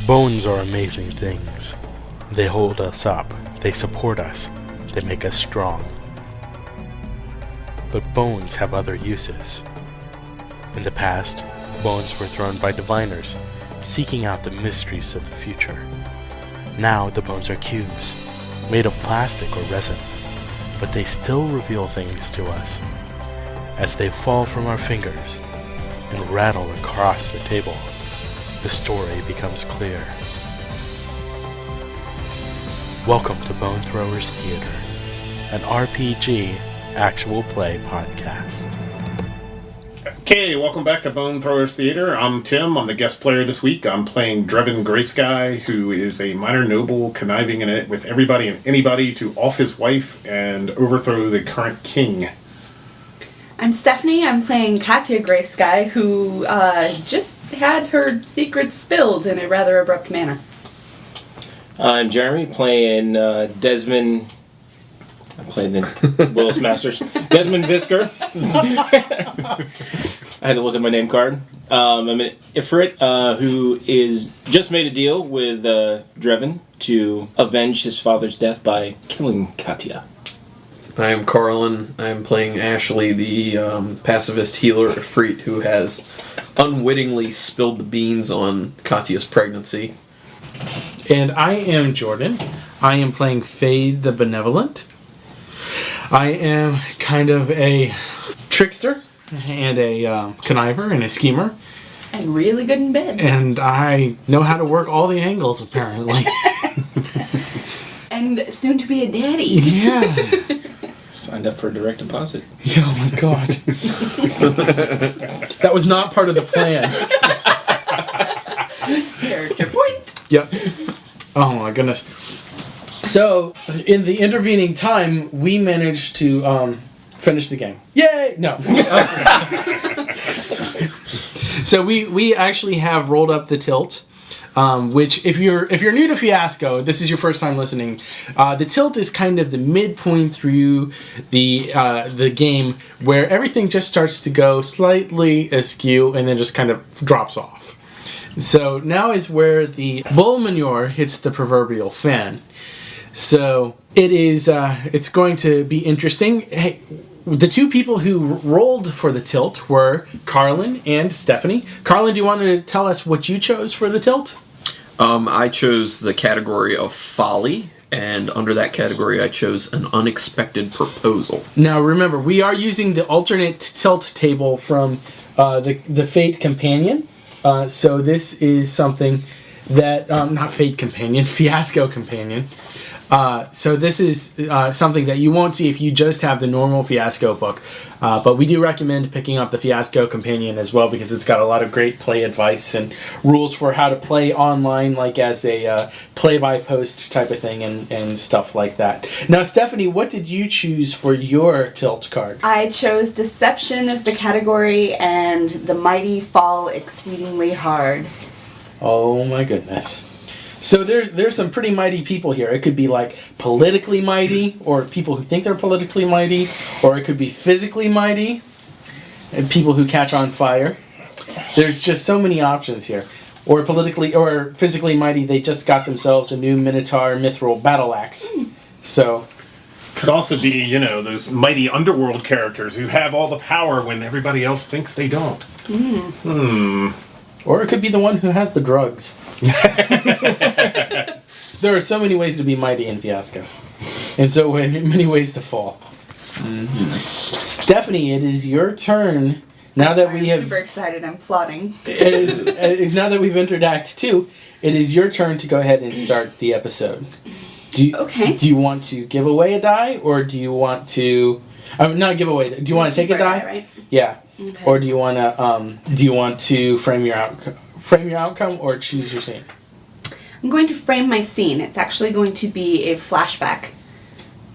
Bones are amazing things. They hold us up, they support us, they make us strong. But bones have other uses. In the past, bones were thrown by diviners, seeking out the mysteries of the future. Now the bones are cubes, made of plastic or resin, but they still reveal things to us. As they fall from our fingers and rattle across the table, the story becomes clear. Welcome to Bone Throwers Theater, an RPG actual play podcast. Okay, welcome back to Bone Throwers Theater. I'm Tim. I'm the guest player this week. I'm playing Dreven Greysky, who is a minor noble conniving in it with everybody and anybody to off his wife and overthrow the current king. I'm Stephanie. I'm playing Katia Greysky, who just had her secrets spilled in a rather abrupt manner. I'm Jeremy, playing Desmond. I'm playing the Willis Masters. Desmond Viskar. I had to look at my name card. I'm an Ifrit who is just made a deal with Dreven to avenge his father's death by killing Katia. I am Carlin. I am playing Ashley, the pacifist healer Ifrit who has unwittingly spilled the beans on Katia's pregnancy. And I am Jordan. I am playing Fade the Benevolent. I am kind of a trickster and a conniver and a schemer. And really good in bed. And I know how to work all the angles, apparently. And soon to be a daddy. Yeah. Signed up for a direct deposit. Yeah, oh my god. That was not part of the plan. Character point. Yep. Oh my goodness. So, in the intervening time, we managed to finish the game. Yay! No. So we actually have rolled up the tilt. Which, if you're new to Fiasco, this is your first time listening. The tilt is kind of the midpoint through the game where everything just starts to go slightly askew and then just kind of drops off. So now is where the bull manure hits the proverbial fan. So it is. It's going to be interesting. Hey, the two people who rolled for the tilt were Carlin and Stephanie. Carlin, do you want to tell us what you chose for the tilt? I chose the category of Folly, and under that category I chose an unexpected proposal. Now remember, we are using the alternate tilt table from the Fate Companion. So this is something that, not Fate Companion, Fiasco Companion. So this is something that you won't see if you just have the normal Fiasco book. But we do recommend picking up the Fiasco Companion as well because it's got a lot of great play advice and rules for how to play online, like as a play-by-post type of thing and stuff like that. Now, Stephanie, what did you choose for your tilt card? I chose Deception as the category and the Mighty Fall Exceedingly Hard. Oh my goodness. So there's some pretty mighty people here. It could be like politically mighty, or people who think they're politically mighty, or it could be physically mighty, and people who catch on fire. There's just so many options here. Or politically or physically mighty, they just got themselves a new Minotaur Mithril battle axe. So Could also be, those mighty underworld characters who have all the power when everybody else thinks they don't. Or it could be the one who has the drugs. There are so many ways to be mighty in Fiasco. And so many ways to fall. Mm-hmm. Stephanie, it is your turn. Now that we have... I'm super excited. I'm plotting. Now that we've entered Act 2, it is your turn to go ahead and start the episode. Do you want to give away a die, or do you want to... not give away. Do you want to take a die? Right? Yeah. Okay. Or do you want to frame your outcome or choose your scene? I'm going to frame my scene. It's actually going to be a flashback.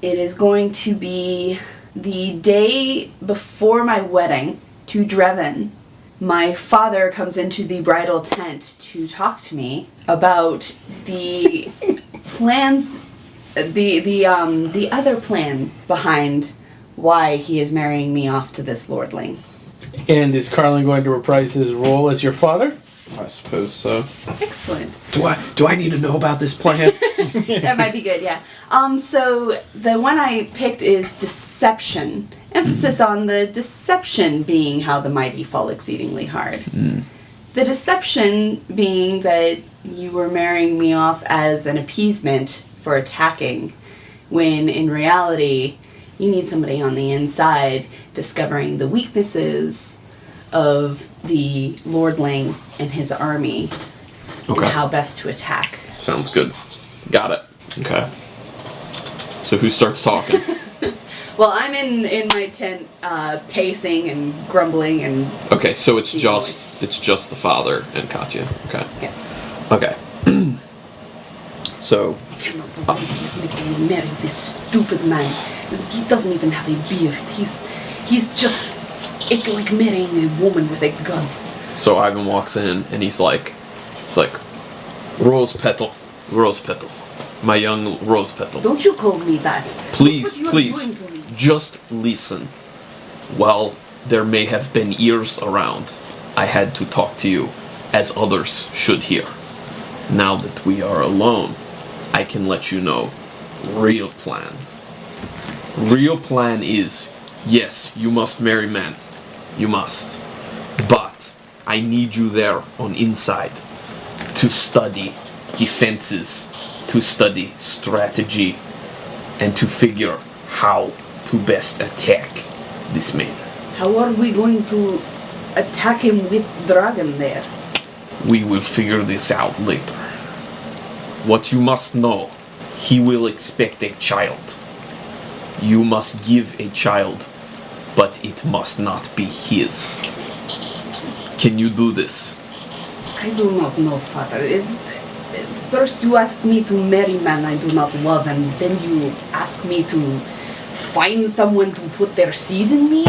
It is going to be the day before my wedding to Dreven. My father comes into the bridal tent to talk to me about the plans, the other plan behind why he is marrying me off to this lordling. And is Carlin going to reprise his role as your father? I suppose so. Excellent. Do I need to know about this plan? That might be good, yeah. So the one I picked is deception. Emphasis on the deception being how the mighty fall exceedingly hard. The deception being that you were marrying me off as an appeasement for attacking, when in reality, you need somebody on the inside discovering the weaknesses of the lordling and his army and how best to attack. Sounds good. Got it. Okay. So who starts talking? Well, I'm in my tent, pacing and grumbling and... Okay, so it's just the father and Katia. Okay. Yes. Okay. So... I cannot believe he's making me marry this stupid man. He doesn't even have a beard. He's just... It's like marrying a woman with a gun. So Ivan walks in and he's like, Rose Petal, my young Rose Petal. Don't you call me that. Please, Look what you are doing to me. just listen. While there may have been ears around, I had to talk to you as others should hear. Now that we are alone, I can let you know. Real plan. Real plan is, yes, you must marry men. You must. But I need you there on inside to study defenses, to study strategy, and to figure how to best attack this man. How are we going to attack him with dragon there? We will figure this out later. What you must know, he will expect a child. You must give a child, but it must not be his. Can you do this? I do not know, father. First you ask me to marry man I do not love, and then you ask me to find someone to put their seed in me?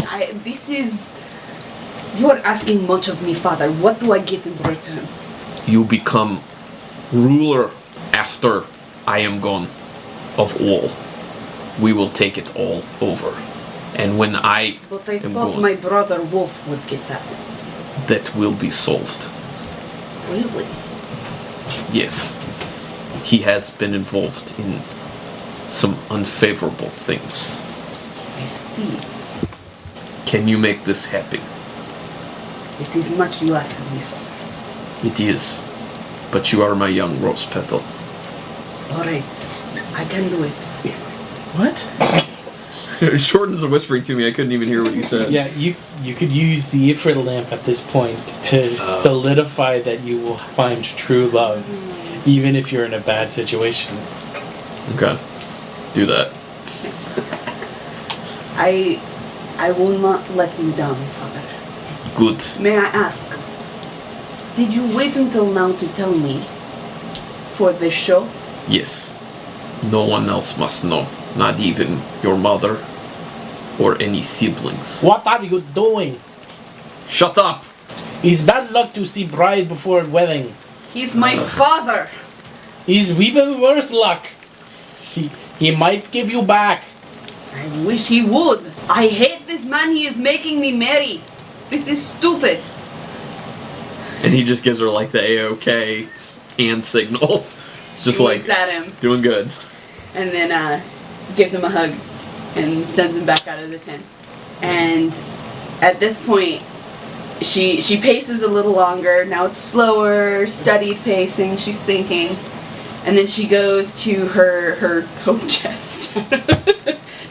You are asking much of me, father. What do I get in return? You become ruler after I am gone of all. We will take it all over. And when I But I am thought gone, my brother Wolf would get that. that will be solved. Really? Yes. He has been involved in some unfavorable things. I see. Can you make this happen? It is much you ask of me, father. It is. But you are my young rose petal. Alright. I can do it. What? Jordan's whispering to me. I couldn't even hear what he said. Yeah, you could use the Ifrit lamp at this point to solidify that you will find true love, even if you're in a bad situation. Okay. Do that. I will not let you down, father. Good. May I ask, did you wait until now to tell me for this show? Yes. No one else must know. Not even your mother or any siblings. What are you doing? Shut up! It's bad luck to see bride before wedding. He's my father! It's even worse luck. He might give you back. I wish he would. I hate this man he is making me marry. This is stupid. And he just gives her like the AOK hand signal. It's just He like looks at him doing good. and then gives him a hug and sends him back out of the tent. And at this point, she paces a little longer. Now it's slower, studied pacing. She's thinking. And then she goes to her hope chest.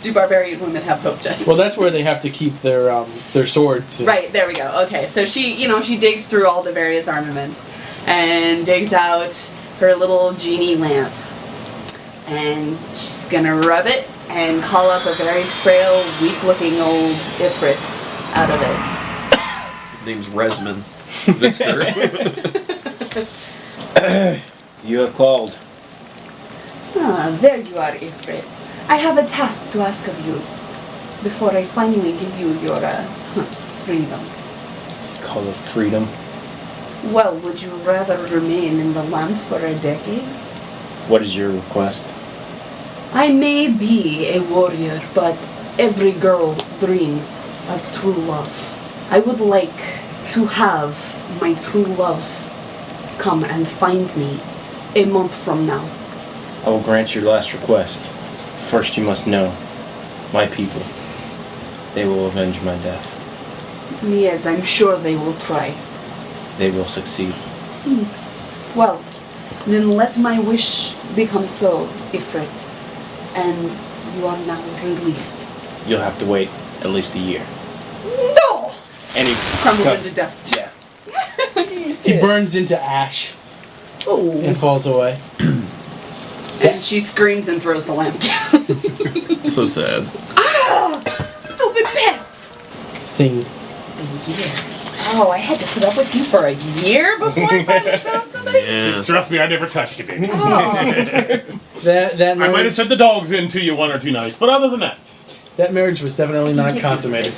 Do barbarian women have hope chests? Well, that's where they have to keep their swords. Right, there we go. Okay, so she digs through all the various armaments and digs out her little genie lamp. And she's gonna rub it and call up a very frail, weak-looking old Ifrit out of it. His name's Resman. Viskar. You have called. Ah, there you are, Ifrit. I have a task to ask of you before I finally give you your freedom. Call it freedom. Well, would you rather remain in the land for a decade? What is your request? I may be a warrior, but every girl dreams of true love. I would like to have my true love come and find me a month from now. I will grant your last request. First, you must know my people. They will avenge my death. Yes, I'm sure they will try. They will succeed. Well, then let my wish become so, Ifrit. And you are now released. You'll have to wait at least a year. No! And he Crumbles into dust. Yeah. He burns into ash Oh. and falls away. And she screams and throws the lamp down. So sad. Stupid pests! Sing. A year. Oh, I had to put up with you for a year before I finally found somebody? Yeah. Trust me, I never touched you, baby. Oh. That I might have marriage, sent the dogs in to you one or two nights, but other than that, that marriage was definitely not consummated.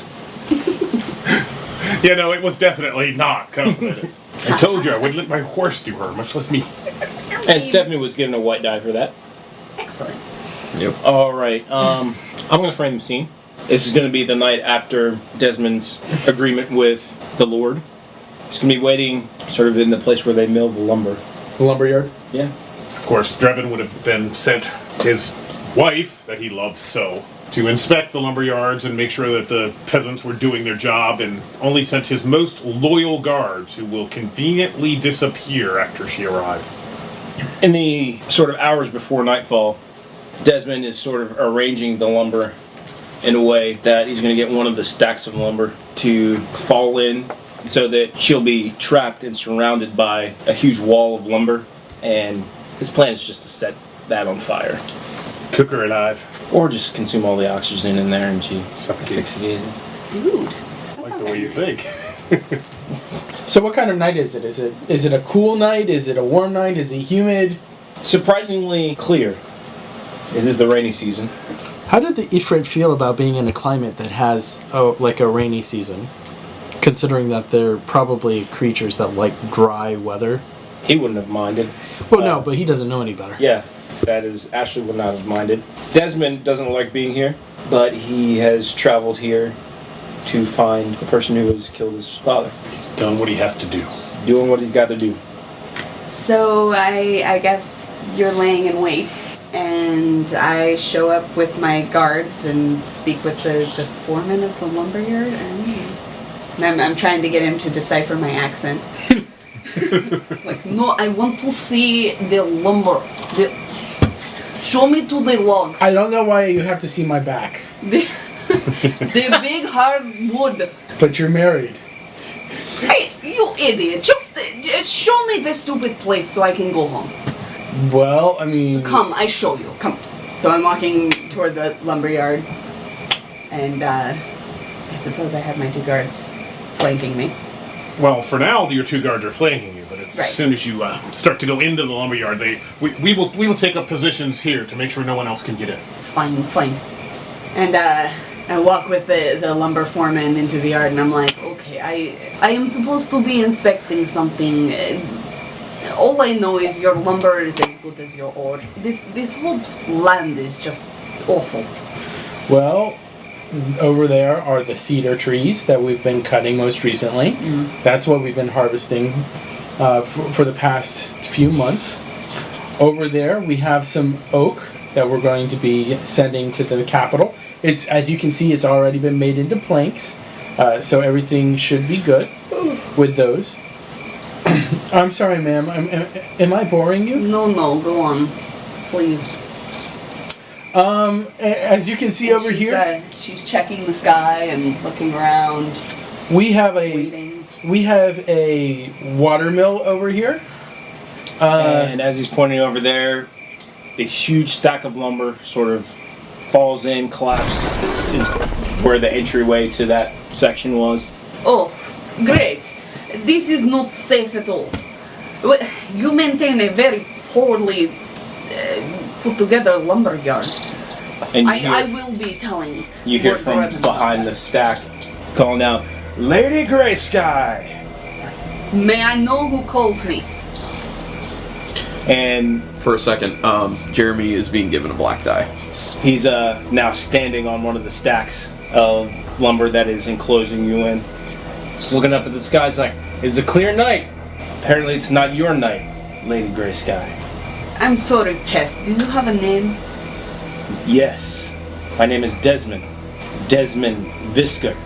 yeah, no, it was definitely not consummated. I told you I wouldn't let my horse do her, much less me. And Stephanie was given a white die for that. Excellent. Yep. All right. I'm going to frame the scene. This is going to be the night after Desmond's agreement with the Lord. He's going to be waiting sort of in the place where they mill the lumber. The lumberyard. Yeah. Of course, Dreven would have then sent his wife, that he loves so, to inspect the lumber yards and make sure that the peasants were doing their job, and only sent his most loyal guards, who will conveniently disappear after she arrives. In the sort of hours before nightfall, Desmond is sort of arranging the lumber in a way that he's going to get one of the stacks of lumber to fall in so that she'll be trapped and surrounded by a huge wall of lumber, and his plan is just to set that on fire. Cook her alive. Or just consume all the oxygen in there and she Suffocate. asphyxiates. Dude. That's Like not the way very you nice. think. So what kind of night is it? Is it a cool night? Is it a warm night? Is it humid? Surprisingly clear. It is the rainy season. How did the Ifrit feel about being in a climate that has like a rainy season? Considering that they're probably creatures that like dry weather. He wouldn't have minded. Well, no, but he doesn't know any better. Yeah, that is, Ashley would not have minded. Desmond doesn't like being here, but he has traveled here to find the person who has killed his father. He's done what he has to do. He's doing what he's got to do. So I guess you're laying in wait, and I show up with my guards and speak with the foreman of the lumberyard. And I'm trying to get him to decipher my accent. Like, no, I want to see the lumber. Show me to the logs. I don't know why you have to see my back. The big hard wood. But you're married. Hey, you idiot! Just show me the stupid place so I can go home. Well, I mean... Come, I show you. Come. So I'm walking toward the lumberyard, and I suppose I have my two guards flanking me. Well, for now, your two guards are flanking you, but Right. as soon as you start to go into the lumberyard, we will take up positions here to make sure no one else can get in. Fine. And I walk with the lumber foreman into the yard, and I'm like, okay, I am supposed to be inspecting something. All I know is your lumber is as good as your ore. This whole land is just awful. Well, over there are the cedar trees that we've been cutting most recently. That's what we've been harvesting for the past few months. Over there, we have some oak that we're going to be sending to the capital. It's, as you can see, it's already been made into planks, so everything should be good with those. I'm sorry, ma'am. Am I boring you? No, go on, please. As you can see over here, she's checking the sky and looking around, we have waiting. a watermill over here. And as he's pointing over there, a huge stack of lumber sort of falls in, collapses, is where the entryway to that section was. Oh, great. This is not safe at all. You maintain a very poorly put together lumberyard. And I will be telling. you hear Lord from Dreven about behind that. the stack calling out, Lady Greysky! May I know who calls me? And For a second, Jeremy is being given a black die. he's now standing on one of the stacks of lumber that is enclosing you in. Just looking up at the sky, he's like, it's a clear night. Apparently it's not your night, Lady Greysky. I'm sorry, Pest. Do you have a name? Yes. My name is Desmond. Desmond Viskar.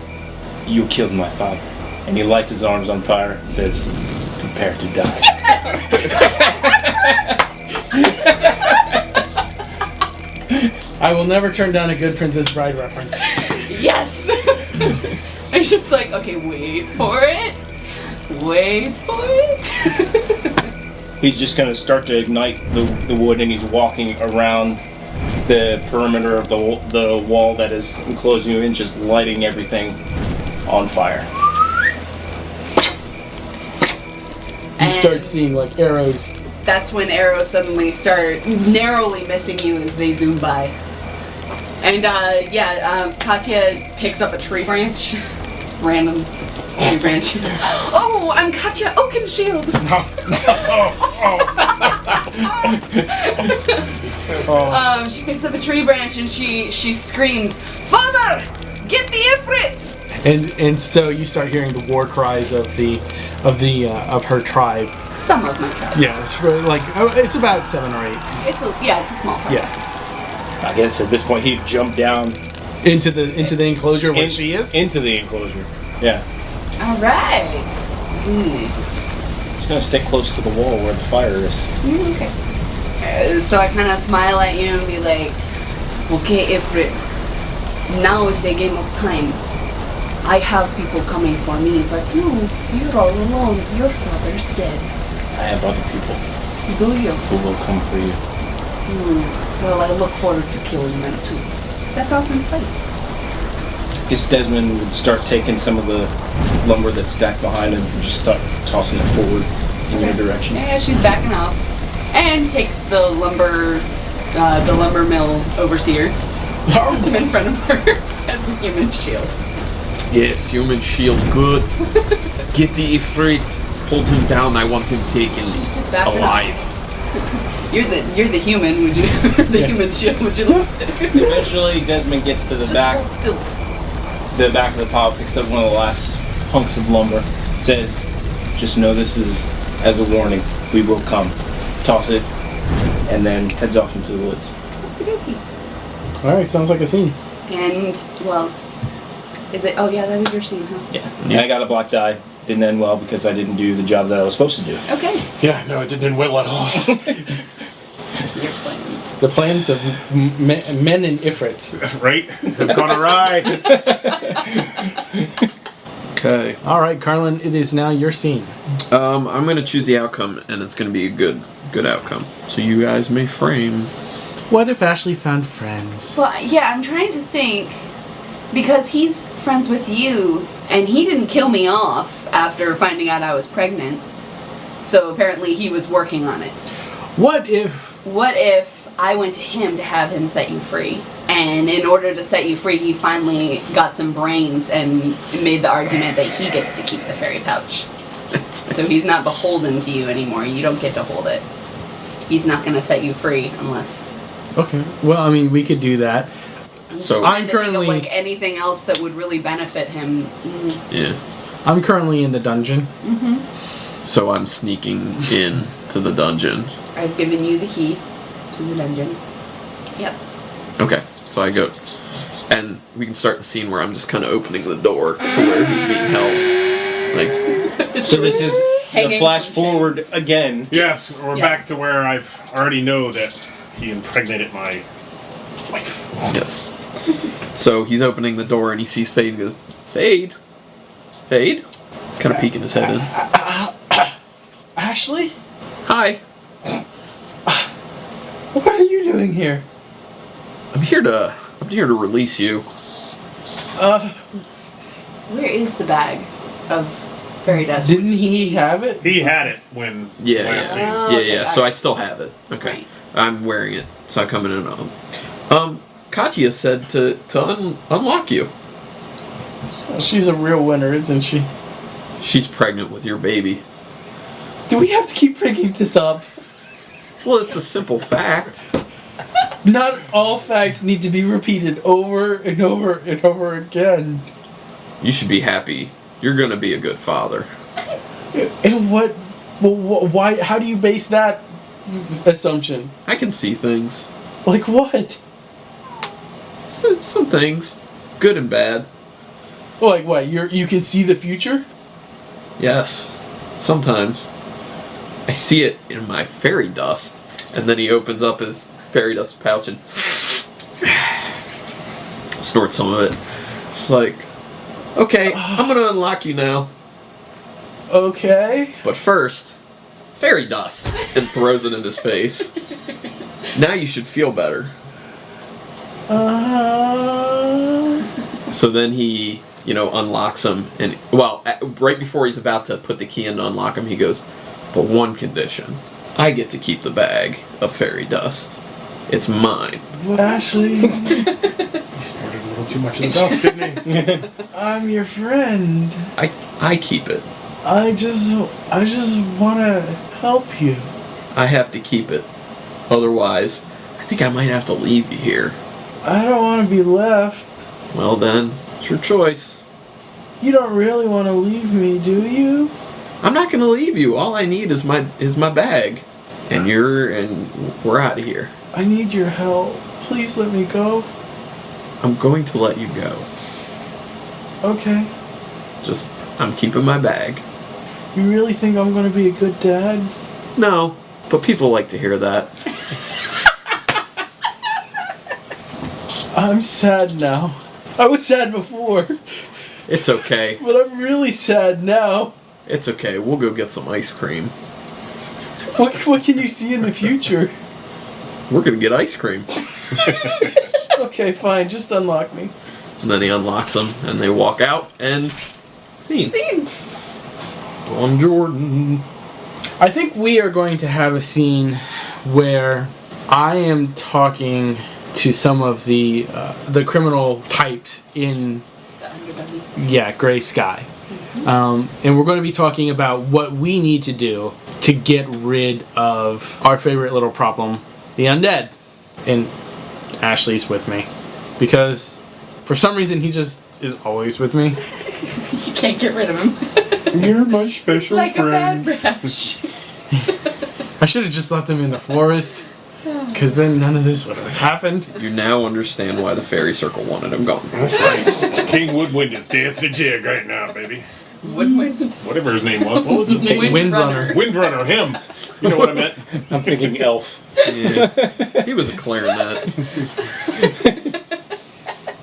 You killed my father. And he lights his arms on fire and says, prepare to die. I will never turn down a good Princess Bride reference. Yes! I'm just like, okay, wait for it. Wait for it. He's just going to start to ignite the wood, and he's walking around the perimeter of the wall that is enclosing you and just lighting everything on fire. You start seeing like arrows. That's when arrows suddenly start narrowly missing you as they zoom by. And Katia picks up a tree branch. Random tree branch. Oh, I'm Katia Oakenshield! She picks up a tree branch and she screams, "Father! Get the Ifrit!" And so you start hearing the war cries of her tribe. Some of my tribe. Yeah, it's about 7 or 8. It's a small tribe. Yeah. I guess at this point he'd jump down Into the enclosure where she is? Into the enclosure. Yeah. Alright. He's going to stick close to the wall where the fire is. Okay. So I kind of smile at you and be like, okay, Ifrit, now it's a game of time. I have people coming for me, but you're all alone. Your father's dead. I have other people Do you? who will come for you. Well, I look forward to killing them too. Step out and fight. I guess Desmond would start taking some of the lumber that's stacked behind him and just start tossing it forward in your direction. Yeah, she's backing off. And takes the lumber mill overseer. Puts him in front of her as a human shield. Yes, human shield, good. Get the Ifrit. Hold him down. I want him taken She's just backing alive. You're the human, would you? The human shield, would you look at? Eventually, Desmond gets to the back. The back of the pile, picks up one of the last hunks of lumber, says, just know this is as a warning. We will come. Toss it, and then heads off into the woods. Alright, sounds like a scene. And, well, is it? Oh, yeah, that was your scene, huh? Yeah. And I got a black die. Didn't end well because I didn't do the job that I was supposed to do. Okay. Yeah, no, it didn't end well at all. Your plans. The plans of men and Ifrits. Right? They've gone awry. Okay. Alright, Carlin, it is now your scene. I'm gonna choose the outcome, and it's gonna be a good outcome. So you guys may frame. What if Ashley found friends? Well, yeah, I'm trying to think. Because he's friends with you, and he didn't kill me off after finding out I was pregnant. So apparently he was working on it. What if I went to him to have him set you free? And in order to set you free, he finally got some brains and made the argument that he gets to keep the fairy pouch. So he's not beholden to you anymore. You don't get to hold it. He's not going to set you free unless... Okay, well, I mean, we could do that. So I'm currently think of, like, anything else that would really benefit him. Yeah. I'm currently in the dungeon. So I'm sneaking in to the dungeon. I've given you the key to the dungeon. Yep. Okay. So I go, and we can start the scene where I'm just kind of opening the door to where he's being held. Like. So this is the flash from forward again. Yes, we're back to where I've already know that he impregnated my wife. Yes. So he's opening the door and he sees Fade and goes, Fade? Fade? He's kind of peeking his head in. Ashley? Hi. What are you doing here? I'm here to release you. Where is the bag of fairy dust? Didn't he have it? He had it when Yeah, last scene. Oh, yeah, okay, yeah. got So it. I still have it. Okay. Right. I'm wearing it, so I come in and out. Katia said to unlock you. She's a real winner, isn't she? She's pregnant with your baby. Do we have to keep bringing this up? Well, it's a simple fact. Not all facts need to be repeated over and over and over again. You should be happy. You're gonna be a good father. And what Well, why? How do you base that assumption? I can see things. Like what? Some things. Good and bad. Well, like what? You can see the future? Yes. Sometimes. I see it in my fairy dust. And then he opens up his fairy dust pouch and snorts some of it. It's like, okay, I'm gonna unlock you now. Okay. But first, fairy dust. And throws it in his face. Now you should feel better. So then he, unlocks him. And, right before he's about to put the key in to unlock him, he goes, but one condition. I get to keep the bag of fairy dust. It's mine. Ashley, He snorted a little too much of the dust, didn't he? I'm your friend. I keep it. I just want to help you. I have to keep it. Otherwise, I think I might have to leave you here. I don't want to be left. Well then, it's your choice. You don't really want to leave me, do you? I'm not gonna leave you. All I need is my bag. And we're out of here. I need your help. Please let me go. I'm going to let you go. Okay. Just, I'm keeping my bag. You really think I'm going to be a good dad? No, but people like to hear that. I'm sad now. I was sad before, It's okay. but I'm really sad now. It's okay. We'll go get some ice cream. What can you see in the future? We're gonna get ice cream. Okay, fine. Just unlock me. And then he unlocks them, and they walk out, and scene. On Jordan. I think we are going to have a scene where I am talking to some of the criminal types in Gray Sky. And we're going to be talking about what we need to do to get rid of our favorite little problem, the undead. And Ashley's with me. Because for some reason he just is always with me. You can't get rid of him. You're my special Like friend. a bad rash. I should have just left him in the forest. Because then none of this would have happened. You now understand why the fairy circle wanted him gone. That's right. King Woodwind is dancing a jig right now, baby. Woodwind. Whatever his name was. What was his name? Windrunner. Windrunner, him. You know what I meant? I'm thinking elf. Yeah. He was a clarinet.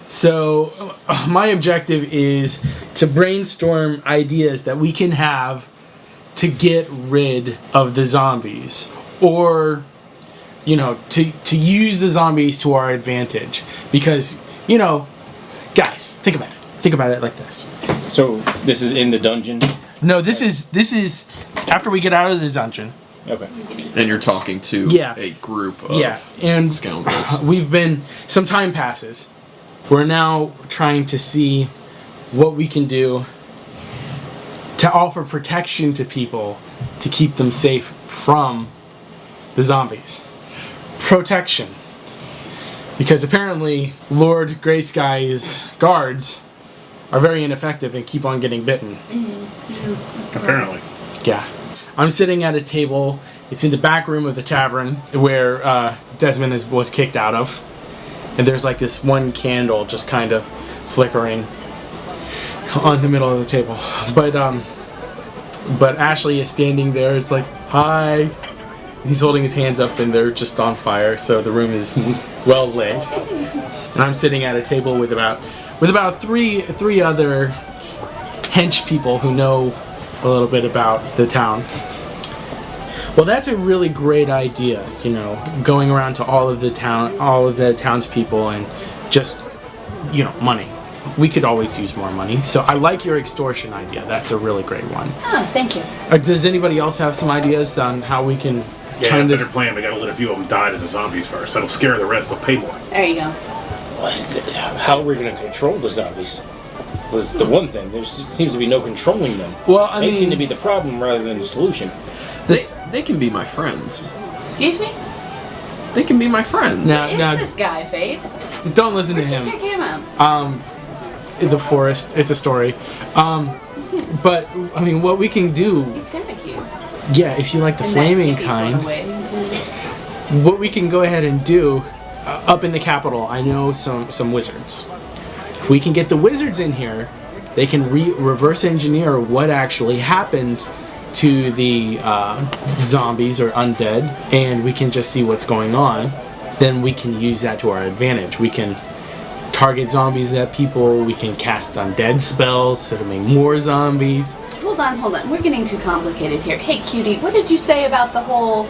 So, my objective is to brainstorm ideas that we can have to get rid of the zombies. Or, to use the zombies to our advantage. Because, guys, think about it. Think about it like this. So this is in the dungeon. No, this is after we get out of the dungeon. Okay. And you're talking to Yeah. a group of and scoundrels. some time passes. We're now trying to see what we can do to offer protection to people to keep them safe from the zombies. Protection. Because apparently Lord Greysky's guards are very ineffective and keep on getting bitten. Apparently. Yeah. I'm sitting at a table. It's in the back room of the tavern where Desmond was kicked out of. And there's like this one candle just kind of flickering on the middle of the table. But Ashley is standing there. It's like, hi. He's holding his hands up and they're just on fire. So the room is well lit. And I'm sitting at a table with about three other hench people who know a little bit about the town. Well, that's a really great idea, going around to all of the townspeople and just, money. We could always use more money. So I like your extortion idea. That's a really great one. Oh, thank you. Does anybody else have some ideas on how we can turn better this? plan. We gotta let a few of them die to the zombies first. That'll scare the rest. They'll pay more. There you go. How are we going to control the zombies? It's the one thing. There seems to be no controlling them. Well, I They seem to mean, be the problem rather than the solution. They can be my friends. Excuse me? They can be my friends. now, Who is this guy, Fade? don't listen Where'd to you him. pick him up? In the forest. It's a story. But I mean, what we can do. He's kind of cute. Yeah, if you like the In that flaming hippie kind, sort of way. what we can go ahead and do up in the capital, I know some wizards. If we can get the wizards in here, they can reverse engineer what actually happened to the zombies or undead, and we can just see what's going on. Then we can use that to our advantage. We can target zombies at people, we can cast undead spells to make more zombies. Hold on. We're getting too complicated here. Hey, cutie, what did you say about the whole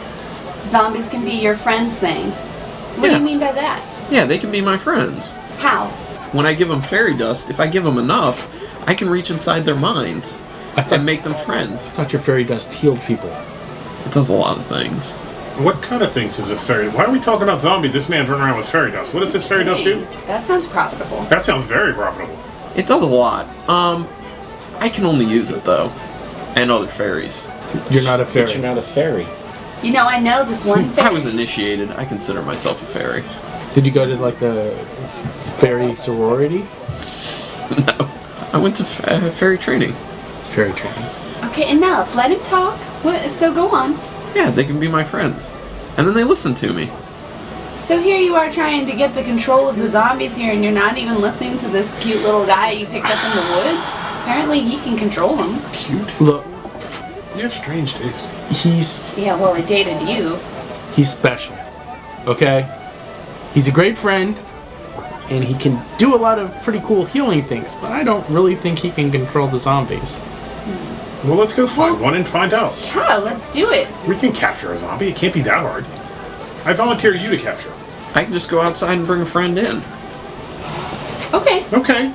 zombies can be your friends thing? What do Yeah. you mean by that? Yeah, they can be my friends. How? When I give them fairy dust, if I give them enough, I can reach inside their minds and make them friends. I thought your fairy dust healed people. It does a lot of things. What kind of things is this fairy? Why are we talking about zombies? This man's running around with fairy dust. What does this fairy dust do? That sounds profitable. That sounds very profitable. It does a lot. I can only use it though, and other fairies. You're not a But fairy. you're not a fairy. You know, I know this one I fairy. was initiated. I consider myself a fairy. Did you go to like the fairy sorority? No, I went to fairy training. Fairy training. Okay, enough. Let him talk. So go on. Yeah, they can be my friends, and then they listen to me. So here you are trying to get the control of the zombies here, and you're not even listening to this cute little guy you picked up in the woods? Apparently he can control them. Cute. Look, You have strange taste. he's Yeah, well, I dated you. special. Okay? He's a great friend, and he can do a lot of pretty cool healing things, but I don't really think he can control the zombies. Well, let's go find one and find out. Yeah, let's do it. We can capture a zombie. It can't be that hard. I volunteer you to capture him. I can just go outside and bring a friend in. Okay, Okay.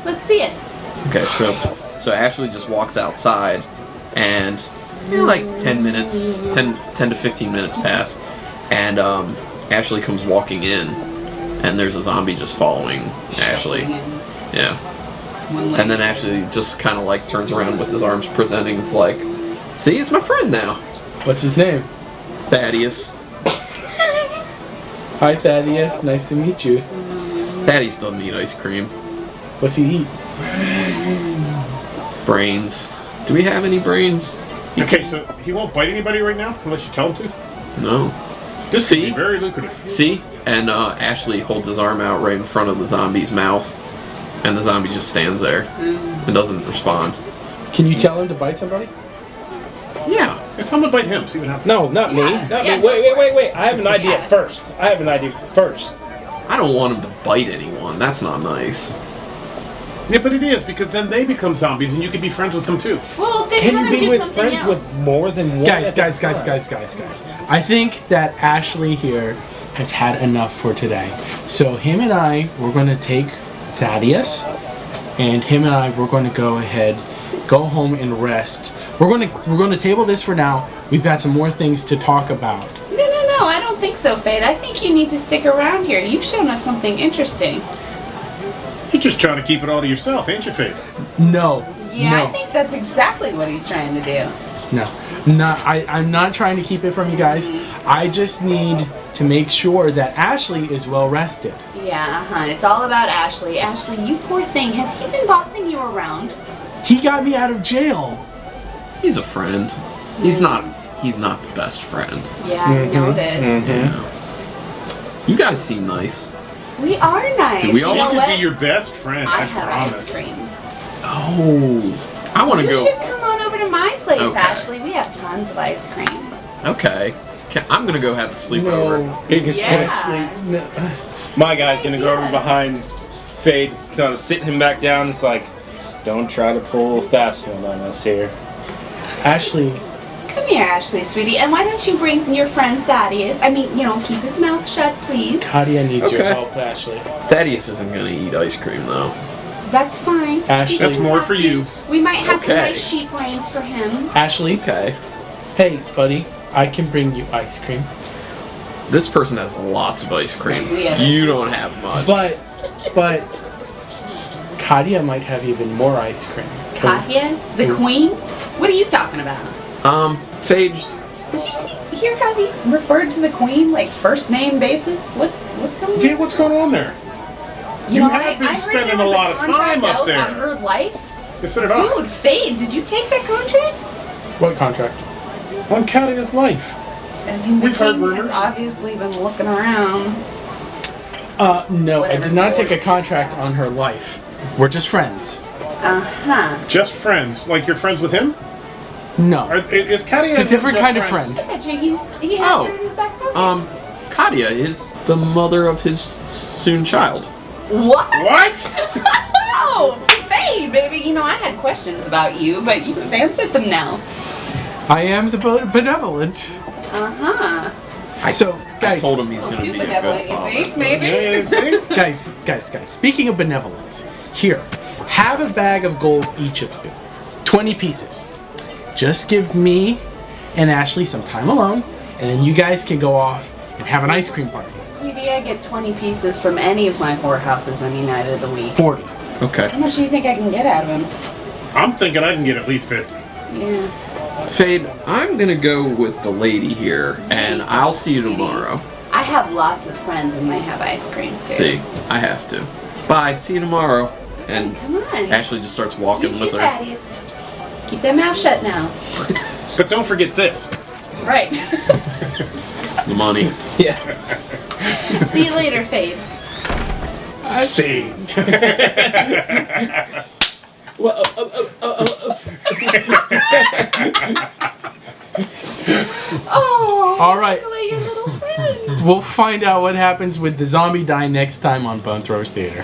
let's see it. Okay, so Ashley just walks outside, and like 10 to 15 minutes pass, and Ashley comes walking in, and there's a zombie just following Ashley. Yeah. And then Ashley just kind of like turns around with his arms presenting. It's like, see, it's my friend now. What's his name? Thaddeus. Hi, Thaddeus. Nice to meet you. Thaddeus doesn't eat ice cream. What's he eat? Brains. Do we have any brains? Okay, so he won't bite anybody right now unless you tell him to? No. This could See? be very lucrative. See? And Ashley holds his arm out right in front of the zombie's mouth, and the zombie just stands there and doesn't respond. Can you tell him to bite somebody? Yeah. Yeah, tell him to bite him. See what happens. No, not me. Yeah, Not yeah, me. go Wait, for wait, it. wait, wait. I have an idea Yeah. first. I don't want him to bite anyone. That's not nice. Yeah, but it is, because then they become zombies and you can be friends with them too. Well, then Can have you him be do with something friends else. with more than one? Guys, at a guys. time? I think that Ashley here has had enough for today. So him and I, we're going to take Thaddeus, and him and I, we're going to go ahead, go home and rest. We're going to table this for now. We've got some more things to talk about. No, I don't think so, Fade. I think you need to stick around here. You've shown us something interesting. You're just trying to keep it all to yourself, ain't you, Faye? No. Yeah, no. I think that's exactly what he's trying to do. No, I'm not trying to keep it from you guys. I just need to make sure that Ashley is well rested. Yeah, It's all about Ashley. Ashley, you poor thing. Has he been bossing you around? He got me out of jail. He's a friend. He's not the best friend. Yeah, I noticed. Yeah. You guys seem nice. We are nice. Do we all you know He what? could be your best friend. I I have promise. ice cream. Oh. I want to You go. should come on over to my place, Okay. Ashley. We have tons of ice cream. Okay. I'm going to go have a sleepover. He's Yeah. gonna, my guy's gonna go over behind Fade, so sitting him back down. It's like, don't try to pull a fast one on us here. Ashley, Come here, Ashley, sweetie. And why don't you bring your friend Thaddeus? I mean, keep his mouth shut, please. Katia needs your Okay. help, Ashley. Thaddeus isn't going to eat ice cream, though. That's fine. Ashley. He That's doesn't more have for to. you. We might have some Okay. nice sheep brains for him. Ashley, Okay. hey, buddy, I can bring you ice cream. This person has lots of ice cream. Yeah. You don't have much. But Katia might have even more ice cream. Katia, the queen? What are you talking about? Phage, Did you hear how he referred to the queen like first name basis? What's going on? Yeah, what's going on there? You have been I heard spending there a was lot of contract time up out there. on her life. Yes, so did I. Dude, Fade, did you take that contract? What contract? On Katia's life. I mean, the We've heard king has rumors. obviously been looking around. No, I Whatever. did not take a contract on her life. We're just friends. Uh-huh. Just friends. Like you're friends with him? No. Is Katia It's a different just kind of friends? friend. I bet you he has Oh. her in his back pocket. Katia is the mother of his soon child. What? What? Oh, Fade, baby. You know, I had questions about you, but you've answered them now. I am the benevolent. Uh-huh. So, I guys, told him he's going to Too be a benevolent, good you father. think, maybe? Yeah, guys, speaking of benevolence, here, have a bag of gold each of you. 20 pieces. Just give me and Ashley some time alone, and then you guys can go off and have an ice cream party. Sweetie, I get 20 pieces from any of my whorehouses any night of the week. 40. Okay. How much do you think I can get out of him? I'm thinking I can get at least 50. Yeah. Fade, I'm going to go with the lady here, and I'll see you tomorrow. I have lots of friends and they have ice cream too. See, I have to. Bye, see you tomorrow. And Come on. Ashley just starts You walking two with her. fatties. Keep that mouth shut now. But don't forget this. Right. The money. Yeah. See you later, Fade. See. Oh, All right. take away your little friend. We'll find out what happens with the zombie die next time on Bone Throwers Theater.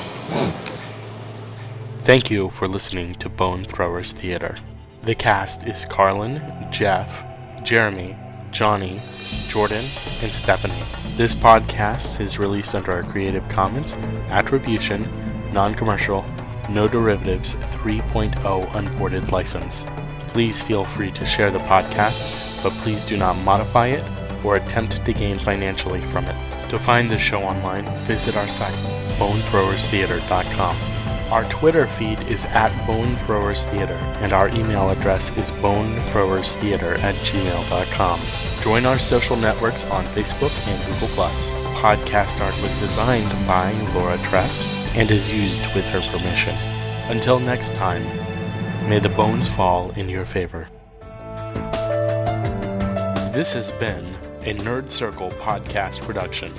Thank you for listening to Bone Throwers Theater. The cast is Carlin, Jeff, Jeremy, Johnny, Jordan, and Stephanie. This podcast is released under a Creative Commons Attribution, Non-Commercial, No Derivatives 3.0 Unported license. Please feel free to share the podcast, but please do not modify it or attempt to gain financially from it. To find the show online, visit our site, bonethrowerstheater.com. Our Twitter feed is @bonethrowerstheater, and our email address is bonethrowerstheater@gmail.com. Join our social networks on Facebook and Google+. Podcast art was designed by Laura Tress and is used with her permission. Until next time, may the bones fall in your favor. This has been a Nerd Circle podcast production.